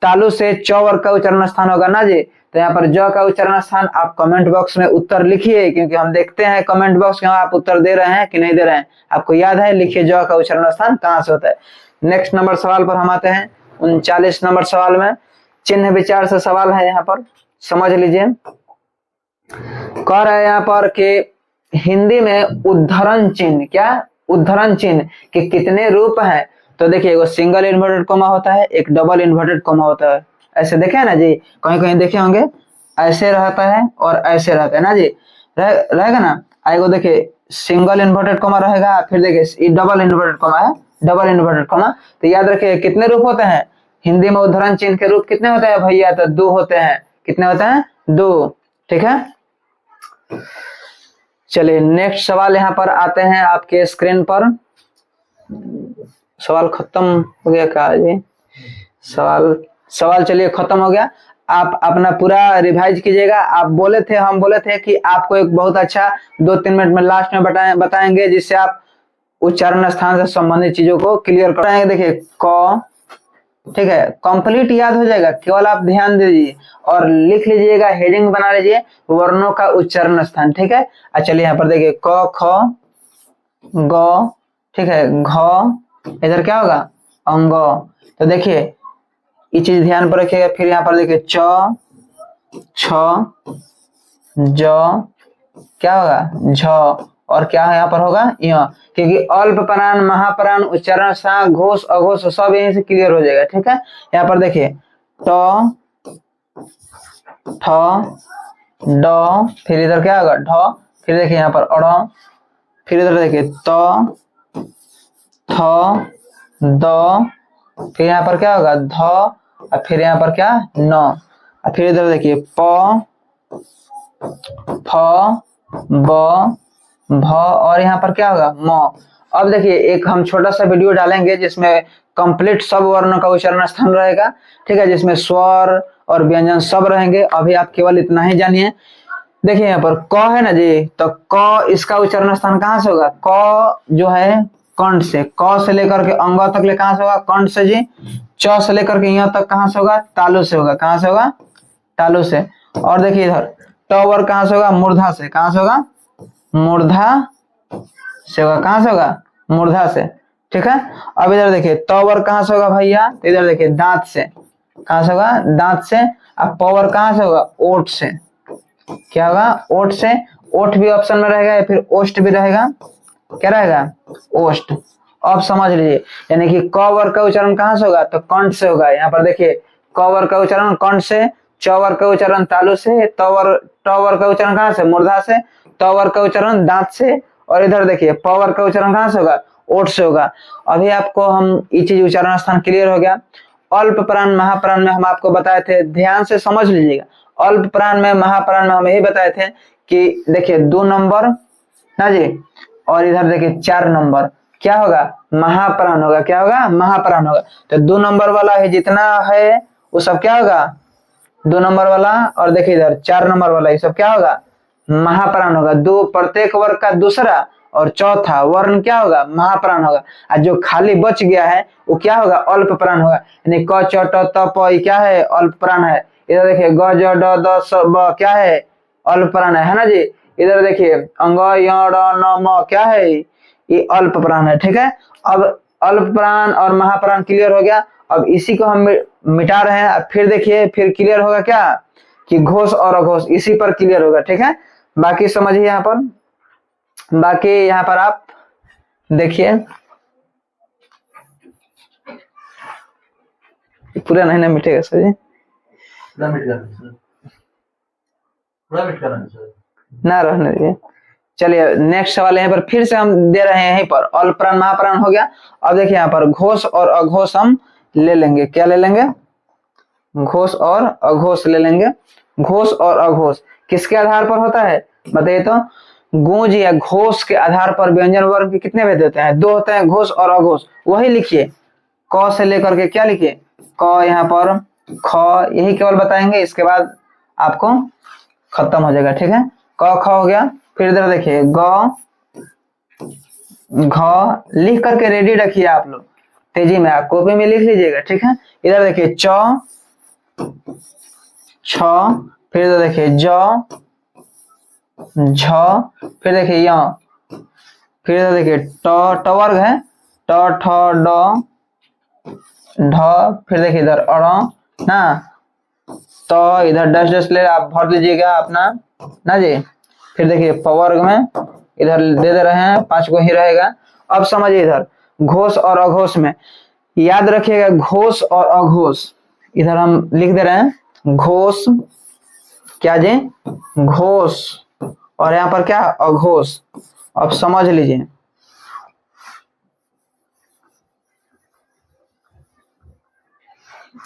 तालु से च वर्ग का उच्चारण स्थान होगा ना जी। तो यहाँ पर ज का उच्चारण स्थान आप कमेंट बॉक्स में उत्तर लिखिए, क्योंकि हम देखते हैं कमेंट बॉक्स में आप उत्तर दे रहे हैं कि नहीं दे रहे हैं। आपको याद है, लिखिए ज का उच्चारण स्थान कहाँ से होता है। नेक्स्ट नंबर सवाल पर हम आते हैं 39 नंबर सवाल में। चिन्ह विचार से सवाल है, यहाँ पर समझ लीजिए। कह रहा है यहाँ पर कि हिंदी में उद्धरण चिन्ह, क्या उद्धरण चिन्ह के कितने रूप हैं। तो देखिए एगो सिंगल इन्वर्टेड कोमा होता है, एक डबल इन्वर्टेड कोमा होता है। ऐसे देखे ना जी, कहीं कहीं देखे होंगे, ऐसे रहता है और ऐसे रहता है ना जी, रहेगा ना। आएगो देखिए सिंगल इन्वर्टेड कोमा रहेगा, फिर देखिए डबल इन्वर्टेड कोमा है, डबल इन्वर्टेड कोमा। तो याद रखिए कितने रूप होते हैं हिंदी में उद्धरण चिन्ह के रूप कितने होते हैं भैया, तो 2 होते हैं। कितने होते हैं 2, ठीक है। चलिए नेक्स्ट सवाल यहाँ पर आते हैं आपके स्क्रीन पर। सवाल खत्म हो गया क्या जी, सवाल चलिए खत्म हो गया। आप अपना पूरा रिवाइज कीजिएगा। आप बोले थे, हम बोले थे कि आपको एक बहुत अच्छा 2-3 मिनट में लास्ट में बताएंगे, जिससे आप उच्चारण स्थान से संबंधित चीजों को क्लियर कराएंगे। देखिए क, ठीक है, कंप्लीट याद हो जाएगा, केवल आप ध्यान दीजिए और लिख लीजिएगा, हेडिंग बना लीजिए वर्णों का उच्चारण स्थान, ठीक है। चलिए यहाँ पर देखिए क ख ग, ठीक है, घ, इधर क्या होगा अंग। तो देखिए ये चीज ध्यान पर रखिएगा। फिर यहाँ पर देखिए च छ ज, क्या होगा झ, और क्या है यहाँ पर होगा य, क्योंकि अल्प प्राण महाप्राण उच्चारण सा घोष अघोष सब यहीं से क्लियर हो जाएगा, ठीक है। यहाँ पर देखिए ट ठ ड, फिर इधर क्या होगा ढ, फिर देखिए यहाँ पर अड़, फिर इधर देखिए त थ द, फिर यहाँ पर क्या होगा ध, और फिर यहाँ पर क्या न, और फिर इधर देखिए प फ ब भ, और यहाँ पर क्या होगा म। अब देखिए एक हम छोटा सा वीडियो डालेंगे जिसमें कंप्लीट सब वर्णों का उच्चारण स्थान रहेगा, ठीक है, जिसमें स्वर और व्यंजन सब रहेंगे। अभी आप केवल इतना ही जानिए। देखिए यहाँ पर क है ना जी, तो क इसका उच्चारण स्थान कहाँ से होगा, क जो है कंठ से, क से लेकर के अंग तक ले कहाँ से होगा कंठ से जी। च से लेकर के यहाँ तक कहाँ से होगा तालु से होगा, कहाँ से होगा तालु से। और देखिए इधर ट वर्ग कहाँ से होगा मूर्धा से, कहाँ से होगा मूर्धा से होगा, कहाँ से होगा मूर्धा से, ठीक है। अब इधर देखिए त वर्ग कहाँ से होगा भैया, तो इधर देखिए दांत से, कहाँ से होगा दांत से। अब प वर्ग कहाँ से होगा ओठ से, क्या होगा ओठ से। ओठ भी ऑप्शन में रहेगा या फिर ओष्ठ भी रहेगा, क्या रहेगा ओष्ठ। अब समझ लीजिए, यानी कि क वर्ग का उच्चारण कहाँ से होगा, तो कंठ से होगा। यहाँ पर देखिए क वर्ग का उच्चारण कंठ से, च वर्ग का उच्चारण तालु से, ट वर्ग का उच्चारण कहाँ से मूर्धा से, त वर्ग का उच्चारण दांत से, और इधर देखिए प वर्ग का उच्चारण कहाँ से होगा ओठ से होगा। अभी आपको हम ये चीज उच्चारण स्थान क्लियर हो गया। अल्प प्राण महाप्राण में हम आपको बताए थे, ध्यान से समझ लीजिएगा। अल्प प्राण में महाप्राण में हम यही बताए थे कि देखिए 2 नंबर ना जी, और इधर देखिए 4 नंबर क्या होगा महाप्राण होगा, क्या होगा महाप्राण होगा। तो 2 नंबर वाला है जितना है वो सब क्या होगा 2 नंबर वाला, और देखिए इधर 4 नंबर वाला ये सब क्या होगा महाप्राण होगा। 2 प्रत्येक वर्ग का दूसरा और चौथा वर्ण क्या होगा, महाप्राण होगा। और जो खाली बच गया है वो क्या होगा, अल्प प्राण होगा। यानी क च ट त प क्या है, अल्प प्राण है। इधर देखिए ग ज ड द स ब क्या है, अल्प प्राण है ना जी। इधर देखिए अंग य ड़ न म क्या है, ये अल्प प्राण है। ठीक है, अब अल्प प्राण और महाप्राण क्लियर हो गया। अब इसी को हम मिटा रहे हैं। अब फिर देखिए फिर क्लियर होगा क्या, कि घोष और अघोष, इसी पर क्लियर होगा। ठीक है, बाकी समझिए यहाँ पर, बाकी यहाँ पर आप देखिए पूरा नहीं ना मिटेगा सर जी, पूरा मिट करना सर, पूरा मिट करना सर। ना रहने दीजिए। चलिए नेक्स्ट सवाल यहाँ पर फिर से हम दे रहे हैं, यहीं पर अल्प प्राण महाप्राण हो गया। अब देखिए यहाँ पर घोष और अघोष हम ले लेंगे। क्या ले लेंगे, घोष और अघोष ले लेंगे। घोष और अघोष किसके आधार पर होता है बताइए तो, गूंज या घोष के आधार पर व्यंजन वर्ग के कितने भेद होते हैं, 2 होते हैं, घोष और अघोष। वही लिखिए, क से लेकर के क्या लिखिए, क यहाँ पर ख, यही केवल बताएंगे, इसके बाद आपको खत्म हो जाएगा। ठीक है, क ख हो गया। फिर इधर देखिए ग घ, लिख करके रेडी रखिए आप लोग, तेजी में आप कॉपी में लिख लीजिएगा। ठीक है, इधर देखिए च छ, फिर इधर देखिए ज झ, फिर देखिए य, फिर इधर देखिए ट वर्ग है, ट ठ ड ढ, फिर देखिए इधर अड़ ना, तो इधर डैश डैश ले आप भर दीजिएगा अपना ना जी। फिर देखिए पवर्ग में इधर दे रहे हैं, 5 को ही रहेगा। अब समझिए इधर घोष और अघोष में याद रखिएगा, घोष और अघोष इधर हम लिख दे रहे हैं, घोष क्या जी, घोष, और यहाँ पर क्या, अघोष। अब समझ लीजिए,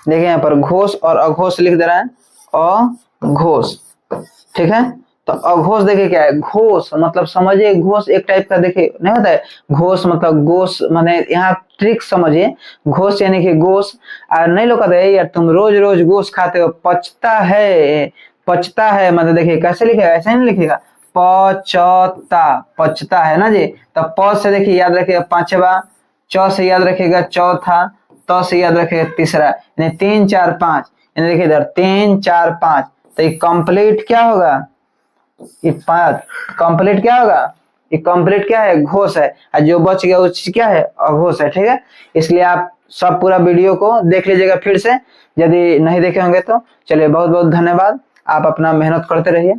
देखिए यहाँ पर घोष और अघोष लिख दे रहे हैं, अघोष। ठीक है, तो अघोष देखिए क्या है, घोष मतलब समझिए, घोष एक टाइप का देखिए नहीं होता है, घोष मतलब गोश, माने यहाँ ट्रिक समझिए, घोष यानी कि गोश। और नहीं लोग कहते यार तुम रोज रोज गोश खाते हो, पचता है, पचता है, मतलब देखिए कैसे लिखेगा, ऐसे नहीं लिखेगा, पचता, पचता है ना जी। तो प से देखिए याद रखिएगा पांचवा, च से याद रखिएगा चौथा, त से याद रखिएगा तीसरा, यानी 3 4 5, यानी देखिए इधर 3 4 5, तो ये कंप्लीट क्या होगा, ये 5 कंप्लीट क्या होगा, ये कंप्लीट क्या है, घोष है। और जो बच गया वो चीज क्या है, अघोष है। ठीक है, इसलिए आप सब पूरा वीडियो को देख लीजिएगा फिर से, यदि नहीं देखे होंगे तो। चलिए बहुत बहुत धन्यवाद, आप अपना मेहनत करते रहिए।